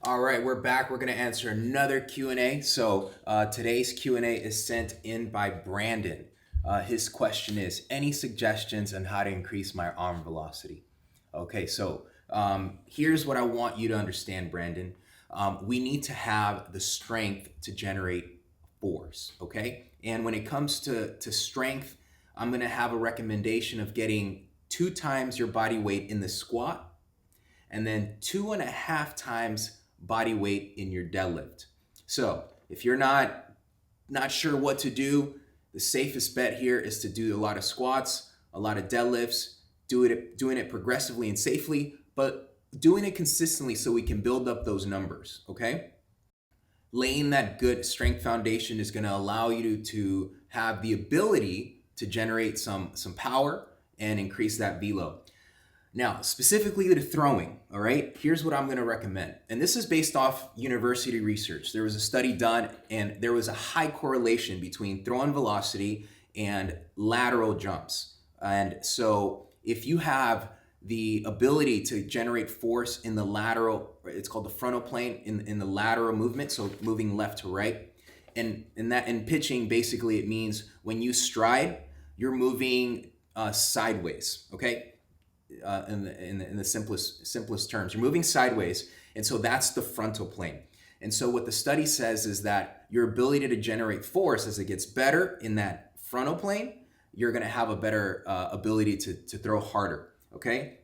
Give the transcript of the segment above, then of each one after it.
All right, we're back. We're going to answer another Q&A. Today's Q&A is sent in by Brandon. His question is, any suggestions on how to increase my arm velocity? Okay, here's what I want you to understand, Brandon. We need to have the strength to generate force, okay? And when it comes to strength, I'm going to have a recommendation of getting 2 times your body weight in the squat and then 2.5 times body weight in your deadlift. So if you're not sure what to do, the safest bet here is to do a lot of squats, a lot of deadlifts, doing it progressively and safely, but doing it consistently so we can build up those numbers, okay? Laying that good strength foundation is going to allow you to have the ability to generate some power and increase that velo. Now, specifically to throwing, all right, here's what I'm going to recommend. And this is based off university research. There was a study done, and there was a high correlation between throwing velocity and lateral jumps. And so, if you have the ability to generate force in the lateral, it's called the frontal plane, in the lateral movement, so moving left to right. And in pitching, basically, it means when you stride, you're moving sideways, okay? In the simplest terms, you're moving sideways, and so that's the frontal plane. And so what the study says is that your ability to generate force, as it gets better in that frontal plane, you're going to have a better ability to throw harder. Okay,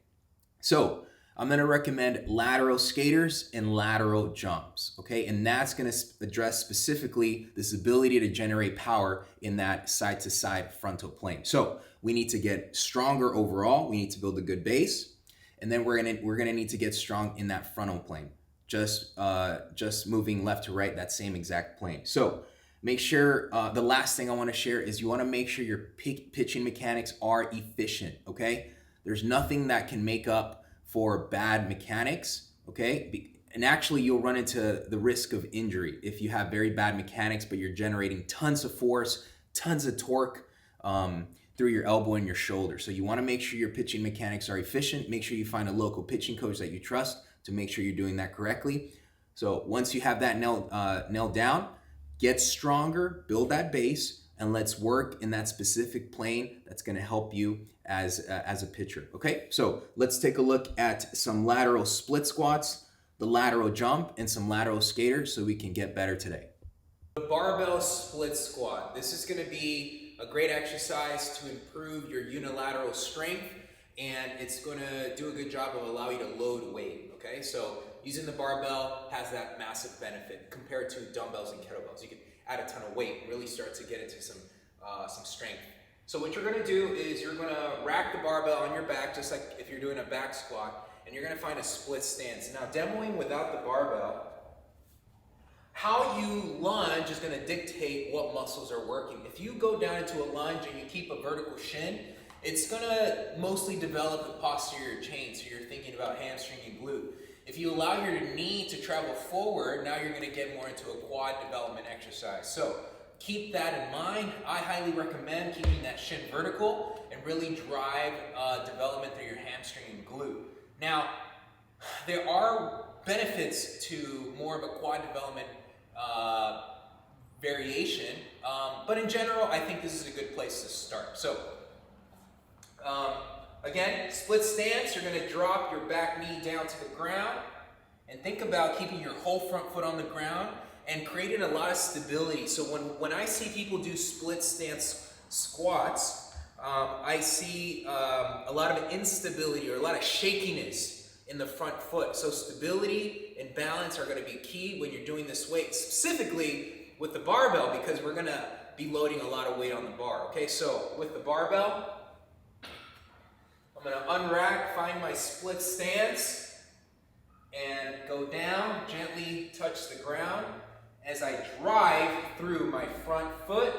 so I'm going to recommend lateral skaters and lateral jumps. Okay, and that's going to address specifically this ability to generate power in that side to side frontal plane. So we need to get stronger overall. We need to build a good base, and then we're gonna need to get strong in that frontal plane. Just moving left to right, that same exact plane. So make sure, the last thing I want to share is you want to make sure your pitching mechanics are efficient. Okay, there's nothing that can make up for bad mechanics. Okay, and actually you'll run into the risk of injury if you have very bad mechanics, but you're generating tons of force, tons of torque through your elbow and your shoulder. So you want to make sure your pitching mechanics are efficient. Make sure you find a local pitching coach that you trust to make sure you're doing that correctly. So once you have that nailed down, get stronger, build that base, and let's work in that specific plane that's going to help you as a pitcher. Okay, so let's take a look at some lateral split squats, the lateral jump, and some lateral skaters so we can get better today. The barbell split squat. This is going to be a great exercise to improve your unilateral strength, and it's going to do a good job of allowing you to load weight. Okay, so using the barbell has that massive benefit compared to dumbbells and kettlebells. You can add a ton of weight, really start to get into some strength. So what you're going to do is you're going to rack the barbell on your back, just like if you're doing a back squat, and you're going to find a split stance. Now, demoing without the barbell, how you lunge is going to dictate what muscles are working. If you go down into a lunge and you keep a vertical shin, it's going to mostly develop the posterior chain, so you're thinking about hamstring and glute. If you allow your knee to travel forward, now you're going to get more into a quad development exercise. So keep that in mind. I highly recommend keeping that shin vertical and really drive development through your hamstring and glute. Now, there are benefits to more of a quad development variation, but in general, I think this is a good place to start. So, again, split stance, you're going to drop your back knee down to the ground, and think about keeping your whole front foot on the ground and creating a lot of stability. So when I see people do split stance squats, I see a lot of instability or a lot of shakiness in the front foot. So stability and balance are going to be key when you're doing this weight, specifically with the barbell, because we're going to be loading a lot of weight on the bar. Okay, so with the barbell, I'm going to unrack, find my split stance, and go down, gently touch the ground as I drive through my front foot,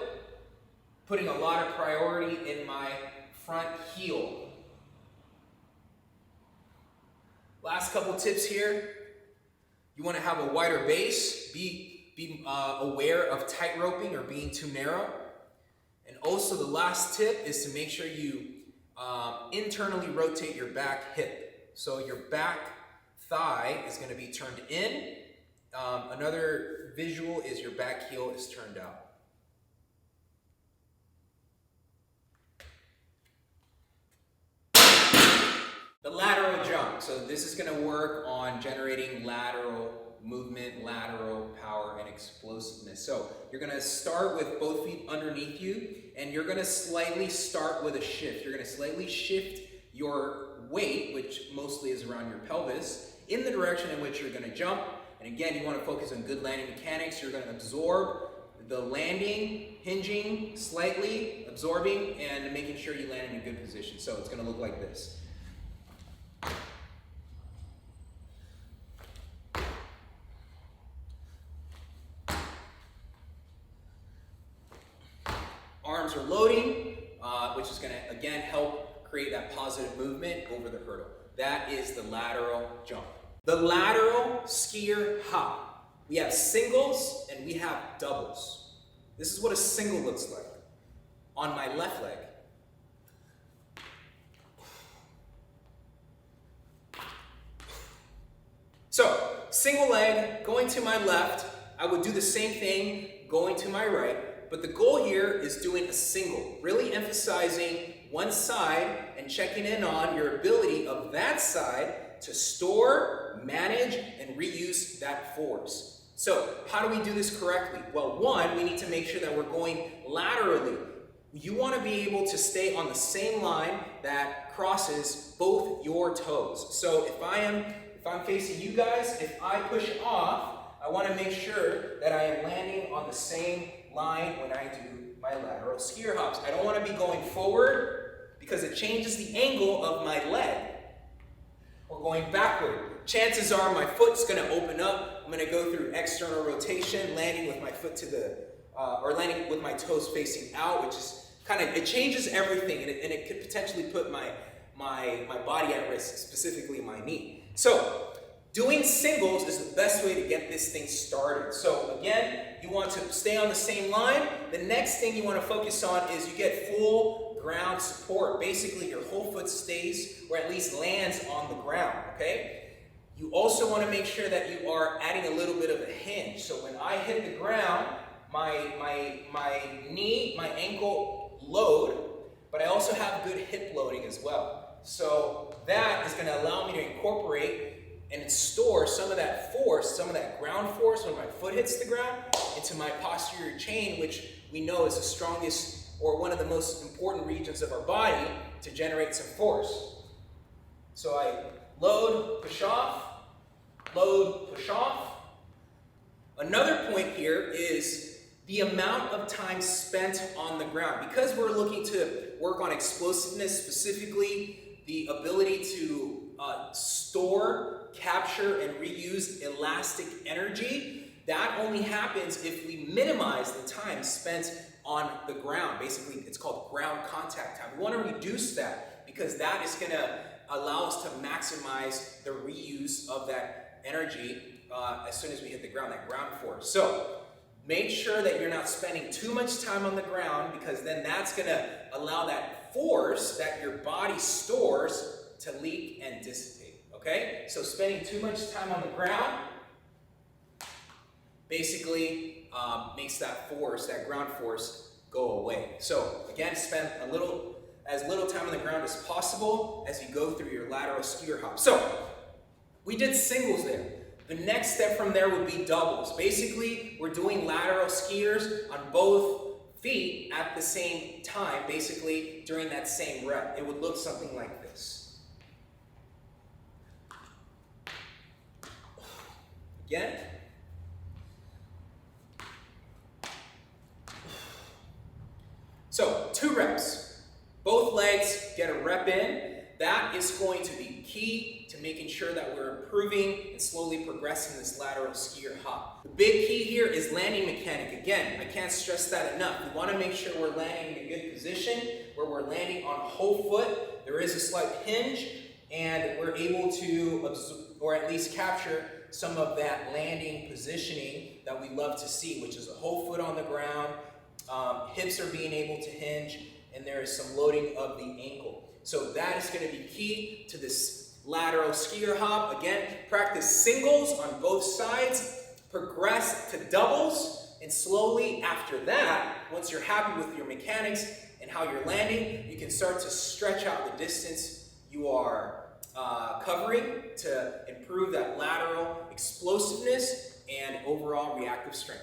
putting a lot of priority in my front heel. Last couple tips here. You want to have a wider base. Be aware of tight roping or being too narrow. And also the last tip is to make sure you internally rotate your back hip. So your back thigh is going to be turned in Another visual is your back heel is turned out. The lateral jump. So this is going to work on generating lateral movement, lateral power, and explosiveness. So you're going to start with both feet underneath you, and you're going to slightly start with a shift. You're going to slightly shift your weight, which mostly is around your pelvis, in the direction in which you're going to jump. And again, you want to focus on good landing mechanics. You're going to absorb the landing, hinging slightly, absorbing, and making sure you land in a good position. So it's going to look like this. Arms are loading, which is going to, again, help create that positive movement over the hurdle. That is the lateral jump. The lateral skier hop. We have singles and we have doubles. This is what a single looks like. On my left leg. So, single leg, going to my left. I would do the same thing going to my right. But the goal here is doing a single, really emphasizing one side and checking in on your ability of that side to store, manage, and reuse that force. So how do we do this correctly? Well, one, we need to make sure that we're going laterally. You want to be able to stay on the same line that crosses both your toes. So if I'm facing you guys, if I push off, I want to make sure that I am landing on the same line when I do my lateral skier hops. I don't want to be going forward because it changes the angle of my leg. Or going backward. Chances are my foot's going to open up. I'm going to go through external rotation, landing with my foot to the, or landing with my toes facing out, which is kind of, it changes everything, and it could potentially put my body at risk, specifically my knee. So, doing singles is the best way to get this thing started. So again, you want to stay on the same line. The next thing you want to focus on is you get full ground support. Basically, your whole foot stays, or at least lands on the ground, okay? You also want to make sure that you are adding a little bit of a hinge. So when I hit the ground, my knee, my ankle load, but I also have good hip loading as well. So that is going to allow me to incorporate and store some of that force, some of that ground force when my foot hits the ground into my posterior chain, which we know is the strongest or one of the most important regions of our body to generate some force. So I load, push off, load, push off. Another point here is the amount of time spent on the ground. Because we're looking to work on explosiveness, specifically the ability to store, capture, and reuse elastic energy, that only happens if we minimize the time spent on the ground. Basically, it's called ground contact time. We want to reduce that because that is going to allow us to maximize the reuse of that energy as soon as we hit the ground, that ground force. So make sure that you're not spending too much time on the ground, because then that's going to allow that force that your body stores to leak and dissipate, okay? So spending too much time on the ground basically makes that force, that ground force, go away. So again, spend as little time on the ground as possible as you go through your lateral skier hop. So we did singles there. The next step from there would be doubles. Basically, we're doing lateral skiers on both feet at the same time, basically during that same rep. It would look something like this. Again. So 2 reps. Both legs get a rep in. That is going to be key to making sure that we're improving and slowly progressing this lateral skier hop. The big key here is landing mechanic. Again, I can't stress that enough. We want to make sure we're landing in a good position where we're landing on whole foot. There is a slight hinge, and we're able to absorb, or at least capture, some of that landing positioning that we love to see, which is a whole foot on the ground, hips are being able to hinge, and there is some loading of the ankle. So that is going to be key to this lateral skier hop. Again, practice singles on both sides. progress to doubles, and slowly after that, once you're happy with your mechanics and how you're landing, you can start to stretch out the distance you are covering to improve that lateral explosiveness and overall reactive strength.